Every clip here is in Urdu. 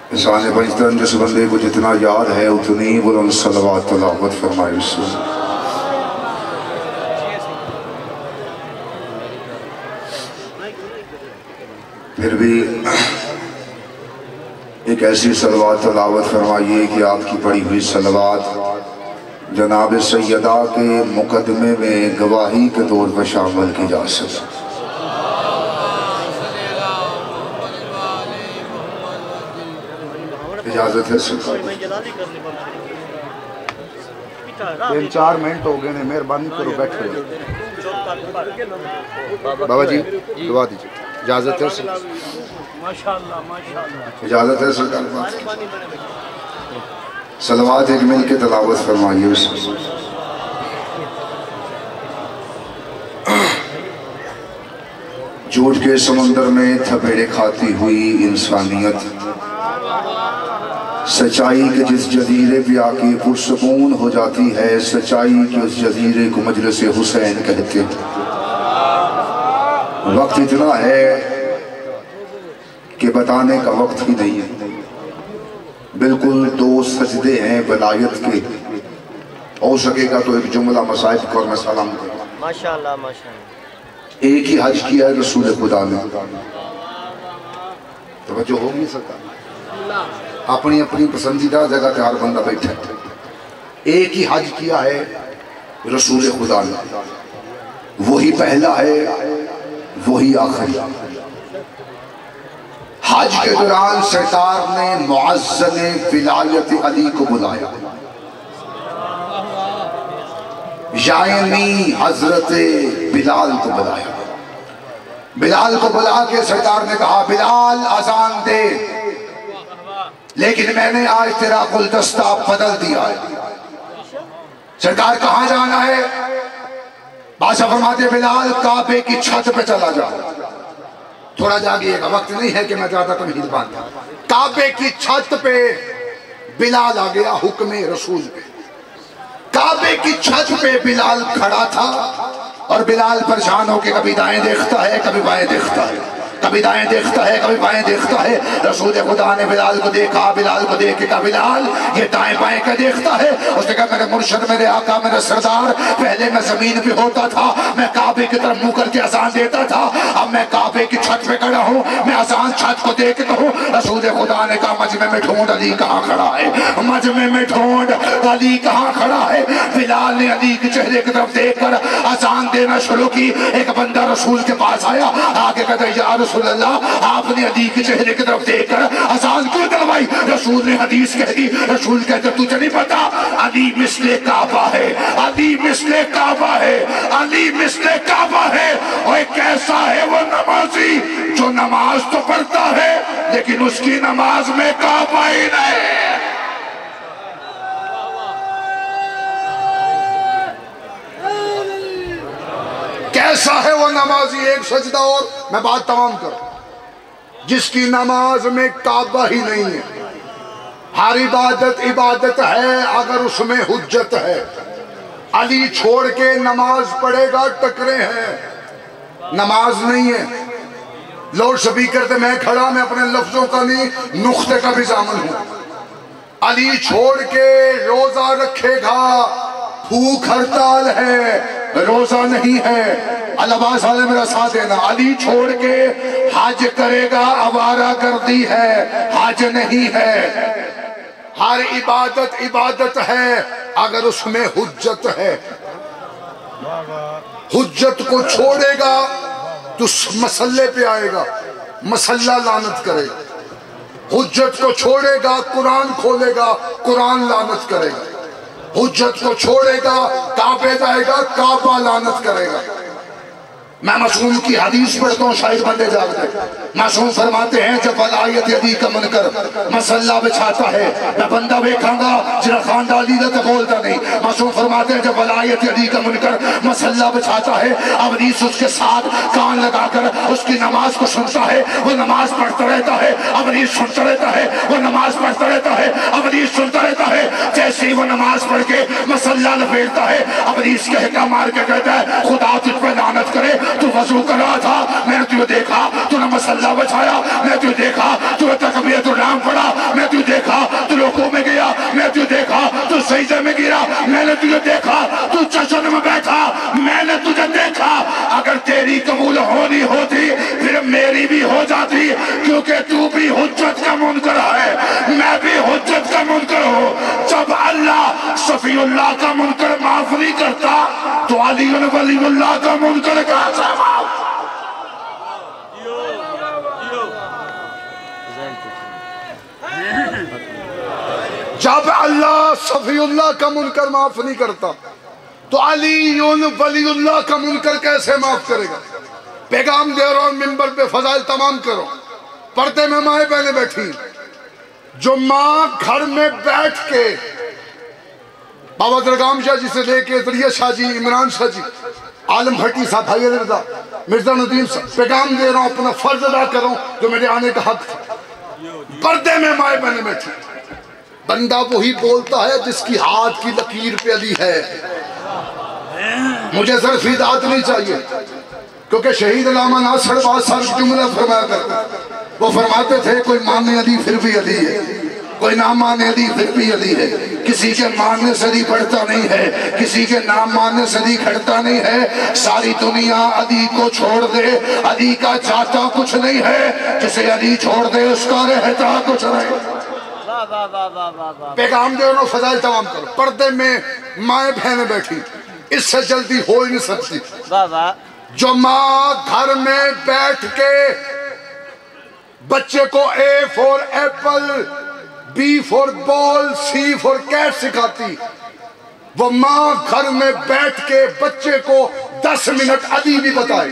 انسان بجتن جس بندے کو جتنا یاد ہے اتنی بلند صلوات تلاوت فرمائے اس سے پھر بھی ایک ایسی صلوات تلاوت فرمائیے کہ آپ کی پڑھی ہوئی صلوات جناب سیدہ کے مقدمے میں گواہی کے طور پر شامل کی جا سکے اجازت ہے سرکار 3-4 منٹ ہو گئے ہیں مہربانی کرو بیٹھو بابا جی دعا دیجئے اجازت ہے سرکار اجازت ہے سرکار صلوات ایک مل کے تلاوت فرمائیے اس جھوٹ کے سمندر میں تھپیڑے کھاتی ہوئی انسانیت سچائی کے جس جزیرے پہ آ کے پرسکون ہو جاتی ہے سچائی کے اس جزیرے کو مجلس حسین کہتے ہیں وقت اتنا ہے کہ بتانے کا وقت ہی نہیں ہے بالکل 2 سجدے ہیں ولایت کے ہو سکے گا تو ایک جملہ مصائب کو اور میں سلام کروں ماشاءاللہ ماشاءاللہ ایک ہی حج کیا ہے رسول خدا نے توجہ ہو نہیں سکتا اپنی اپنی پسندیدہ جگہ تیار بندہ بیٹھا ہے ایک ہی حج کیا ہے رسول خدا نے وہی پہلا ہے وہی آخری حج کے دوران سرکار نے معزز ولایت علی کو بلایا یعنی حضرت بلال کو بلایا بلال کو بلا کے سرکار نے کہا بلال اذان دے لیکن میں نے آج تیرا گلدستہ بدل دیا ہے سرکار کہاں جانا ہے بادشاہ فرماتے بلال کعبے کی چھت پہ چلا جا تھوڑا جاگیے گا وقت نہیں ہے کہ میں زیادہ تمہید باندھا کعبے کی چھت پہ بلال آ گیا حکم رسول پہ کعبے کی چھت پہ بلال کھڑا تھا اور بلال پریشان ہو کے کبھی دائیں دیکھتا ہے کبھی بائیں دیکھتا ہے کبھی دائیں دیکھتا ہے کبھی بائیں دیکھتا ہے رسول خدا نے بلال کو دیکھا بلال کو دیکھ کے کہا بلال یہ دائیں بائیں کا دیکھتا ہے اس نے کہا میرے مرشد میرے آقا میرے سردار پہلے میں زمین پہ ہوتا تھا میں کعبے کی طرف منہ کر کے اذان دیتا تھا اب میں کعبے کی چھت پہ کھڑا ہوں میں اذان چھت کو دیکھ کے کہوں رسول خدا نے کہا مجمع میں ڈھونڈ علی کہاں کھڑا ہے مجمع میں ڈھونڈ علی کہاں کھڑا ہے بلال نے علی کے چہرے کی طرف دیکھ کر اذان دینا شروع کی ایک بندہ رسول کے پاس آیا آگے کہتا یا رسول اللہ آپ نے علی کے چہرے کی طرف دیکھ کر اذان کیوں دلوائی رسول نے حدیث کہہ دی رسول کہتے تجھے نہیں پتا علی مثل کعبہ ہے علی مثل کعبہ ہے علی مثل کعبہ ہے اور کیسا ہے وہ نمازی جو نماز تو پڑھتا ہے لیکن اس کی نماز میں کعبہ ہی نہیں کیسا ہے وہ نمازی ایک سجدہ اور میں بات تمام کروں جس کی نماز میں کعبہ ہی نہیں ہے ہر عبادت عبادت ہے اگر اس میں حجت ہے علی چھوڑ کے نماز پڑھے گا ٹکرے ہیں نماز نہیں ہے لاؤڈ سپیکر سے میں کھڑا میں اپنے لفظوں کا نہیں نقطے کا بھی ضامن ہوں علی چھوڑ کے روزہ رکھے گا بھوک ہڑتال ہے روزہ نہیں ہے علباس والے میرا ساتھ دینا علی چھوڑ کے حج کرے گا آوارہ گردی ہے حج نہیں ہے ہر عبادت عبادت ہے اگر اس میں حجت ہے حجت کو چھوڑے گا تو مسئلے پہ آئے گا مسئلہ لعنت کرے گا حجت کو چھوڑے گا قرآن کھولے گا قرآن لعنت کرے گا حجت کو چھوڑے گا کعبے جائے گا کعبہ لعنت کرے گا میں معصوم کی حدیث پڑھتا ہوں شاید بندے جاگتے معصوم فرماتے ہیں جب ولایت علی کا منکر مسلح بچھاتا ہے میں بندہ بیکھاں گا جنہا خاندان لیدہ تو بولتا نہیں معصوم فرماتے ہیں جب ولایت علی کا منکر مسلح بچھاتا ہے ابلیس اس کے ساتھ کان لگا کر اس کی نماز کو سنتا ہے وہ نماز پڑھتا رہتا ہے ابلیس سنتا رہتا ہے وہ نماز پڑھتا رہتا ہے ابلیس سنتا رہتا ہے جیسے ہی وہ نماز پڑھ کے مسلح لپیٹتا ہے ابلیس کہتا مار کے کہتا ہے خدا تجھ پر لعنت کرے تو وضو کر رہا تھا، میں نے تجھے دیکھا تو نے مسلح بچایا، میں نے تجھے دیکھا تو تکبیرۃ النام پڑھا، میں نے تجھے دیکھا تو رکوع میں گیا، میں نے تجھے دیکھا تو سجدے میں گرا، میں نے تجھے دیکھا تو جشن میں بیٹھا، میں نے تجھے دیکھا۔ اگر تیری قبول ہونی ہوتی پھر میری بھی ہو جاتی، کیونکہ تو بھی حجت کا منکر ہے، میں بھی حجت کا منکر ہوں۔ جب اللہ صفی اللہ کا منکر معاف نہیں کرتا تو علی ولی اللہ کا منکر کہاں سے معاف؟ جب اللہ صفی اللہ کا منکر معاف نہیں کرتا تو علی ولی اللہ کا منکر کیسے معاف کرے گا؟ پیغام دے رہا ہوں، منبر پہ فضائل تمام کرو۔ پردے میں مائیں بہنیں بیٹھی، جو ماں گھر میں بیٹھ کے بابا درگام شاہ جی سے لے کے ذریعہ شاہ جی، عمران شاہ جی، عالم بھٹی صاحب، بھائی رضا، مرزا ندیم صاحب، پیغام دے رہا ہوں، اپنا فرض ادا کروں جو میرے آنے کا حق تھا۔ پردے میں مائیں بہنیں بیٹھی، بندہ وہی بولتا ہے جس کی ہاتھ کی لکیر پہ علی ہے۔ مجھے ظرفیات نہیں چاہیے، کیونکہ شہید علامہ ناصر بہت سارے جملہ فرمایا کرتے، وہ فرماتے تھے کوئی مانے علی پھر بھی علی ہے، کوئی نہ مانے علی پھر بھی علی ہے، کسی کے ماننے سے علی بڑھتا نہیں ہے، کسی کے نام ماننے سے علی گھٹتا نہیں ہے، ساری دنیا علی کو چھوڑ دے، علی کا جاتا کچھ نہیں ہے، جسے علی چھوڑ دے اس کا رہتا کچھ نہیں۔ پیغام دے انہوں فضائل تمام کرو۔ پردے میں مائیں بہنیں بیٹھی، اس سے جلدی ہو ہی نہیں سکتی۔ جو ماں گھر میں بیٹھ کے بچے کو A for apple, B for ball, C for cat سکھاتی، وہ ماں گھر میں بیٹھ کے بچے کو 10 منٹ علی بھی بتائے۔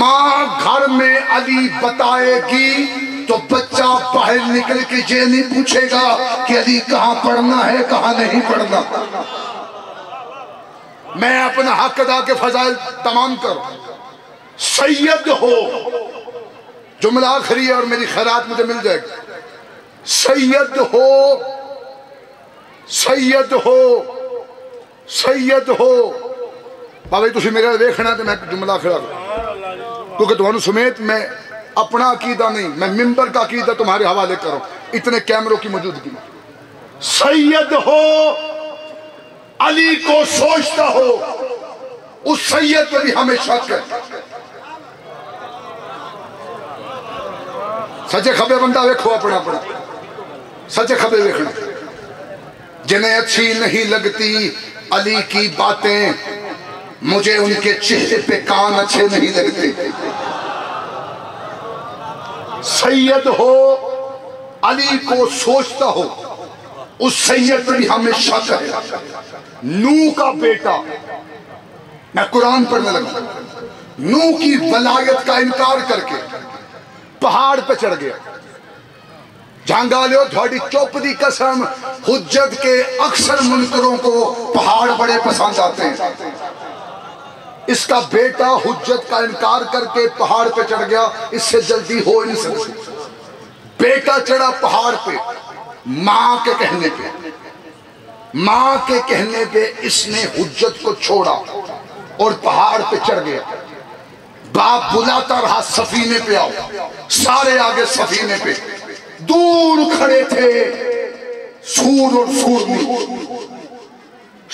ماں گھر میں علی بتائے گی تو بچہ باہر نکل کے یہ نہیں پوچھے گا کہ علی کہاں پڑھنا ہے کہاں نہیں پڑھنا۔ میں اپنا حق ادا کے فضائل تمام کروں۔ سید ہو، جملہ آخری ہے اور میری خیرات مجھے مل جائے گی۔ سید ہو، سید ہو، سید ہو۔ بابا جی تسی میرے دیکھنا تو میں جملہ کھڑا کروں، کیونکہ تمہاروں سمیت میں اپنا عقیدہ نہیں، میں منبر کا عقیدہ تمہارے حوالے کروں اتنے کیمروں کی موجودگی میں۔ سید ہو، علی کو سوچتا ہو، اس سید پہ بھی ہمیں شک ہے۔ سچے کھبے بندہ ویکھو اپنا اپنا، سچے کھبے ویکھنا۔ جنہیں اچھی نہیں لگتی علی کی باتیں، مجھے ان کے چہرے پہ کان اچھے نہیں لگتے۔ سید ہو، علی کو سوچتا ہو، اس سید پہ بھی ہمیں شک ہے۔ نوح کا بیٹا، میں قرآن پڑھنے لگا، نوح کی ولایت کا انکار کر کے پہاڑ پہ چڑھ گیا۔ جھانگا لیو تھوڑی چوپ دی قسم، حجت کے اکثر منکروں کو پہاڑ بڑے پسند آتے ہیں۔ اس کا بیٹا حجت کا انکار کر کے پہاڑ پہ چڑھ گیا، اس سے جلدی ہو نہیں سکتی۔ بیٹا چڑھا پہاڑ پہ، ماں کے کہنے پہ، ماں کے کہنے پہ اس نے حجت کو چھوڑا اور پہاڑ پہ چڑھ گیا۔ باپ بلاتا رہا سفینے پہ آؤ، سارے آگے سفینے پہ، دور کھڑے تھے سور اور سورنی۔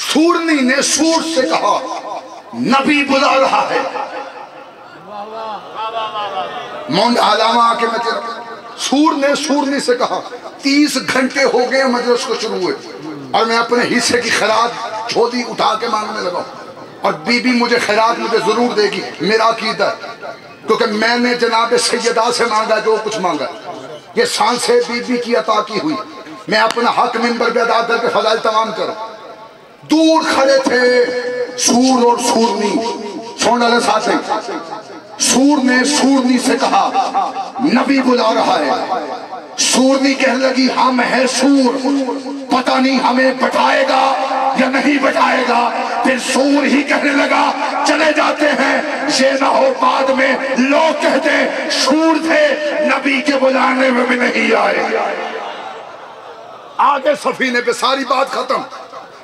سورنی نے سور سے کہا نبی بلا رہا ہے۔ مونڈ علامہ آکے میں تیرا، سور نے سورنی سے کہا 30 گھنٹے ہو گئے مجلس کو شروع ہوئے اور میں اپنے حصے کی خیرات جھولی اٹھا کے مانگنے لگا، اور بی بی مجھے خیرات مجھے ضرور دے گی، میرا عقیدہ ہے، کیونکہ میں نے جناب سیدہ سے مانگا جو کچھ مانگا، یہ سانسے بی بی کی عطا کی ہوئی۔ میں اپنا حق منبر پہ ادا کر کے فضائل تمام کروں۔ دور کھڑے تھے سور اور سورنی، سون والے ساتھ ہیں۔ سور نے سورنی سے کہا نبی بلا رہا ہے۔ سورنی کہنے لگی ہم ہیں سور، پتہ نہیں ہمیں بٹھائے گا یا نہیں بٹھائے گا۔ پھر سور ہی کہنے لگا چلے جاتے ہیں، یہ نہ ہو بعد میں لوگ کہتے سور تھے نبی کے بلانے میں بھی نہیں آئے۔ آگے سفینے پہ، ساری بات ختم،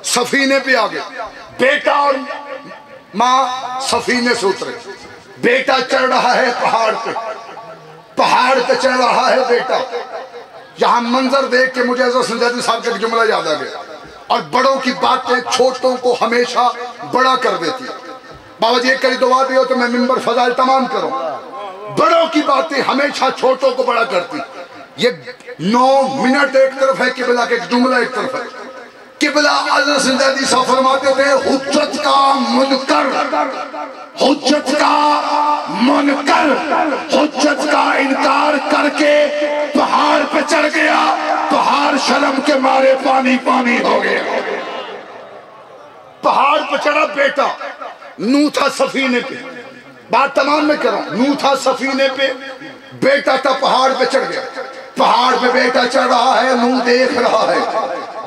سفینے پہ آگے بیٹا اور ماں سفینے سے اترے، بیٹا چڑھ رہا ہے پہاڑ پہ، پہاڑ پہ چڑھ رہا ہے بیٹا. یہاں منظر دیکھ کے مجھے حضرت سنجادی صاحب کا ایک جملہ یاد آ گیا. اور بڑوں کی باتیں چھوٹوں کو ہمیشہ بڑا کر دیتی. بابا جی ایک کری دعا دیو تو میں منبر فضائل تمام کروں. بڑوں کی باتیں ہمیشہ چھوٹوں کو بڑا کرتی. یہ 9 منٹ ایک طرف ہے قبلہ کے، ایک جملہ ایک طرف ہے. قبلہ حضرت سنجادی صاحب فرماتے تھے حجت کا منکر، حجت کا منکر، حجت کا انکار کر کے پہاڑ پہ چڑھ گیا، پہاڑ شرم کے مارے پانی پانی ہو گیا. پہاڑ پہ چڑھا بیٹا، نو تھا سفینے پہ. بات تمام میں کروں، نو تھا سفینے پہ، بیٹا تھا پہاڑ پہ چڑھ گیا. پہاڑ پہ بیٹا چڑھ رہا ہے، نو دیکھ رہا ہے.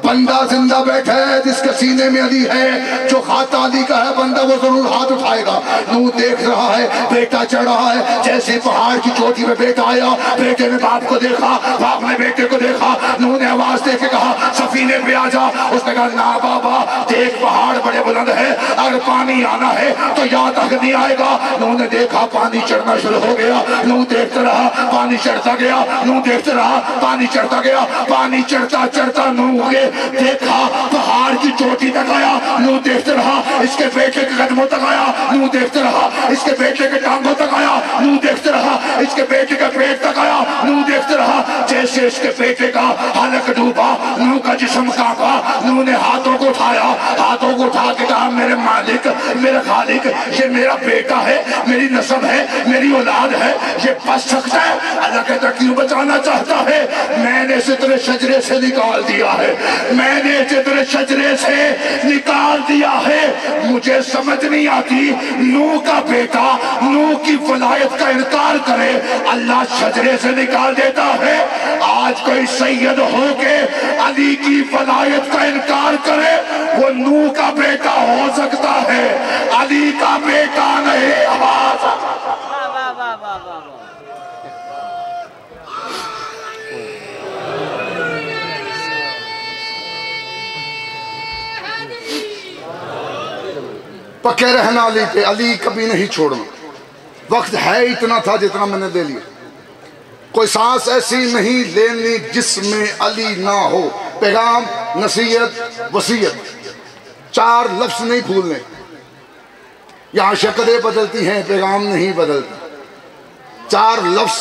بندہ زندہ بیٹھا ہے جس کے سینے میں علی ہے، جو خاتہ علی کا ہے بندہ وہ ضرور ہاتھ اٹھائے گا. نو دیکھ رہا ہے، بیٹا چڑھ رہا ہے. جیسے پہاڑ کی چوٹی پہ بیٹا آیا، بیٹے نے باپ کو دیکھا، باپ نے بیٹے کو دیکھا. نو نے آواز دے کے کہا سفینے پہ آ جا. اس نے کہا نا بابا دیکھ پہاڑ بڑے بلند ہے، اگر پانی آنا ہے تو یہاں تک نہیں آئے گا. نو نے دیکھا پانی چڑھنا شروع ہو گیا. نو دیکھتا رہا، پانی چڑھتا گیا. نو دیکھتا رہا، پانی چڑھتا گیا. پانی چڑھتا چڑھتا نو ہوئے دیکھا پہاڑ کی چوٹی تک آیا. نو دیکھتے رہا، اس کے بیٹے کے قدموں تک آیا. نو دیکھتے رہا، اس کے بیٹے کے ٹانگوں تک آیا. نو دیکھتے رہا، اس کے بیٹے کے پیٹ تک آیا. نو دیکھتے رہا، جیسے اس کے بیٹے کا حلق ڈوبا، نو کا جسم کانپا. نو نے ہاتھوں کو اٹھایا، ہاتھوں کو اٹھا کے کہا میرے مالک، میرے خالق، یہ میرا بیٹا ہے، میری نسب ہے، میری اولاد ہے، یہ بچ سکتا ہے؟ اللہ کہتا کیوں بچانا چاہتا ہے؟ میں نے اسے تیرے شجرے سے نکال دیا ہے، میں نے اسے تیرے شجرے سے نکال دیا ہے. مجھے سمجھ نہیں آتی، نو کا بیٹا نو کی ولایت کا انکار کرے، اللہ شجرے سے نکال دیتا ہے. آج کوئی سید ہو کے علی کی ولایت کا انکار کرے، وہ نو کا بیٹا ہو سکتا ہے، علی کا بیٹا نہیں. آواز پکے رہنا علی پہ، علی کبھی نہیں چھوڑنا. وقت ہے اتنا تھا جتنا میں نے دے لیا. کوئی سانس ایسی نہیں لینی جس میں علی نہ ہو. پیغام، نصیحت، وصیت، 4 لفظ نہیں بھولنے. یہاں شکلیں بدلتی ہیں، پیغام نہیں بدلتا. 4 لفظ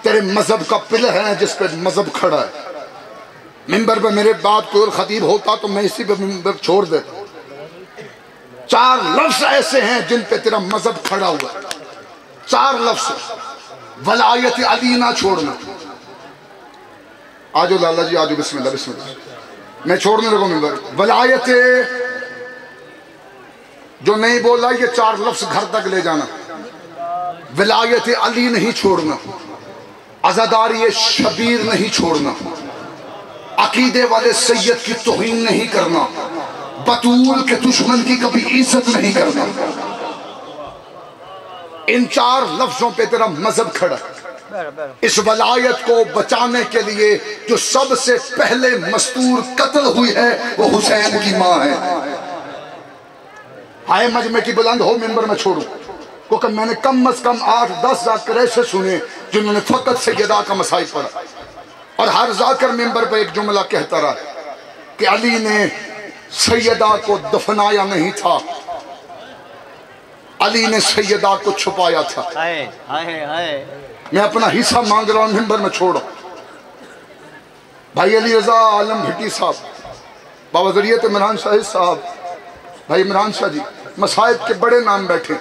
تیرے مذہب کا پلر ہے جس پہ مذہب کھڑا ہے. منبر پہ میرے بعد کوئی اور خطیب ہوتا تو میں اسی پہ منبر چھوڑ دیتا. 4 لفظ ایسے ہیں جن پہ تیرا مذہب کھڑا ہوا ہے. 4 لفظ. ولایت علی نہ چھوڑنا. آجو لالا جی آجو، بسم اللہ بسم اللہ. میں چھوڑنے لگوں منبر. ولایت جو نہیں بولا یہ 4 لفظ گھر تک لے جانا. ولایت علی نہیں چھوڑنا، عزاداری شبیر نہیں چھوڑنا، عقیدے والے سید کی توہین نہیں کرنا، بطول کے دشمن کی کبھی عزت نہیں کرنا. ان 4 لفظوں پہ تیرا مذہب کھڑا. اس ولایت کو بچانے کے لیے جو سب سے پہلے مستور قتل ہوئی ہے وہ حسین کی ماں ہے. ہائے مجمع کی بلند ہو منبر میں چھوڑوں، کیونکہ میں نے کم از کم 8-10 ذاکر ایسے سنے جنہوں نے فقط سیدہ کا مسائل پڑھا، اور ہر ذاکر منبر پہ ایک جملہ کہتا رہا کہ علی نے سیدہ کو دفنایا نہیں تھا، علی نے سیدہ کو چھپایا تھا. میں اپنا حصہ مانگ رہا ہوں، منبر میں چھوڑو. بھائی علی رضا عالم بھٹی صاحب، بابا ذریعت عمران شاہ صاحب، بھائی عمران شاہ جی، مصائب کے بڑے نام بیٹھے.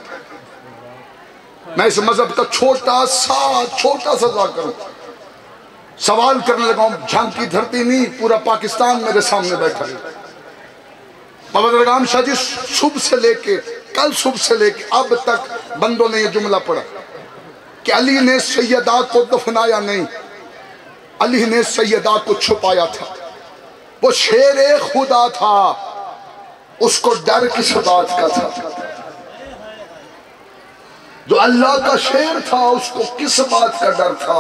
میں اس مذہب کا چھوٹا سا ذاکر ہوں. سوال کرنے لگا ہوں، جھانک کی دھرتی نہیں، پورا پاکستان میرے سامنے بیٹھا ہے. بابا درگام شاہ جی صبح سے لے کے کل صبح سے لے کے اب تک بندوں نے یہ جملہ پڑھا کہ علی نے سیدہ کو دفنایا نہیں، علی نے سیدہ کو چھپایا تھا. وہ شیر خدا تھا، اس کو ڈر کس بات کا تھا؟ جو اللہ کا شیر تھا اس کو کس بات کا ڈر تھا؟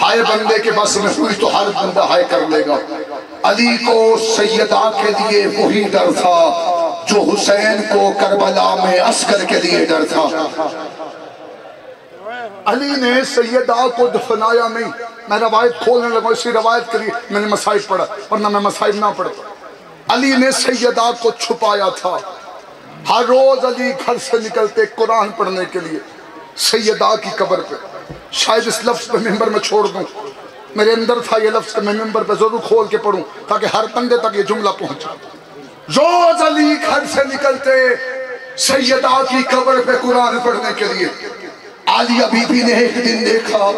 ہائے بندے کے بس میں ہوئی تو ہر بندہ ہائے کر لے گا. علی کو سیدہ کے لیے وہی ڈر تھا جو حسین کو کربلا میں عسکر کے لیے ڈر تھا۔ علی نے سیدہ کو دفنایا نہیں۔ میں روایت کھولنے لگا، اسی روایت کے لیے میں نے مصائب پڑھا، ورنہ میں مصائب نہ پڑھتا۔ علی نے سیدہ کو چھپایا تھا۔ ہر روز علی گھر سے نکلتے قرآن پڑھنے کے لیے سیدہ کی قبر پہ۔ شاید اس لفظ پہ ممبر میں چھوڑ دوں، میرے اندر تھا یہ لفظ کہ میں ممبر پہ ضرور کھول کے پڑھوں تاکہ ہر بندے تک یہ جملہ پہنچا۔ روز علی گھر سے نکلتے سیدہ کی قبر پہ قرآن پڑھنے کے لیے۔ عالیہ بی بی نے ایک دن دیکھا،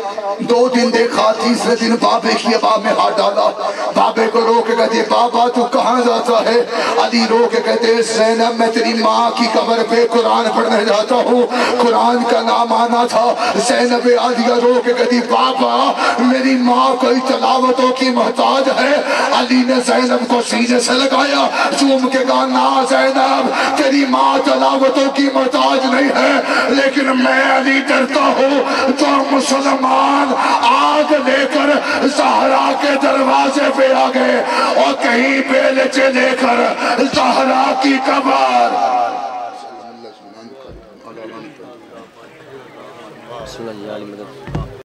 2 دن دیکھا، تیسرے دن بابے کی ابا میں ہاتھ ڈالا۔ بابے کو رو کے کہتے بابا تو کہاں جاتا ہے؟ علی رو کے کہتے زینب میں تیری ماں کی قبر پہ قرآن پڑھنے جاتا ہوں، قرآن کا نام آنا تھا۔ زینب عالیہ رو کے کہتی بابا میری ماں کوئی تلاوتوں کی محتاج ہے؟ علی نے زینب کو سینے سے لگایا، چوم کے کہا نا زینب تیری ماں تلاوتوں کی محتاج نہیں ہے، لیکن میں علی ڈرتا ہوں جو مسلمان آگ لے کر زہرا کے دروازے پہ آ گئے اور کہیں بیلچے لے کر زہرا کی قبر۔ رسول اللہ علیہ وسلم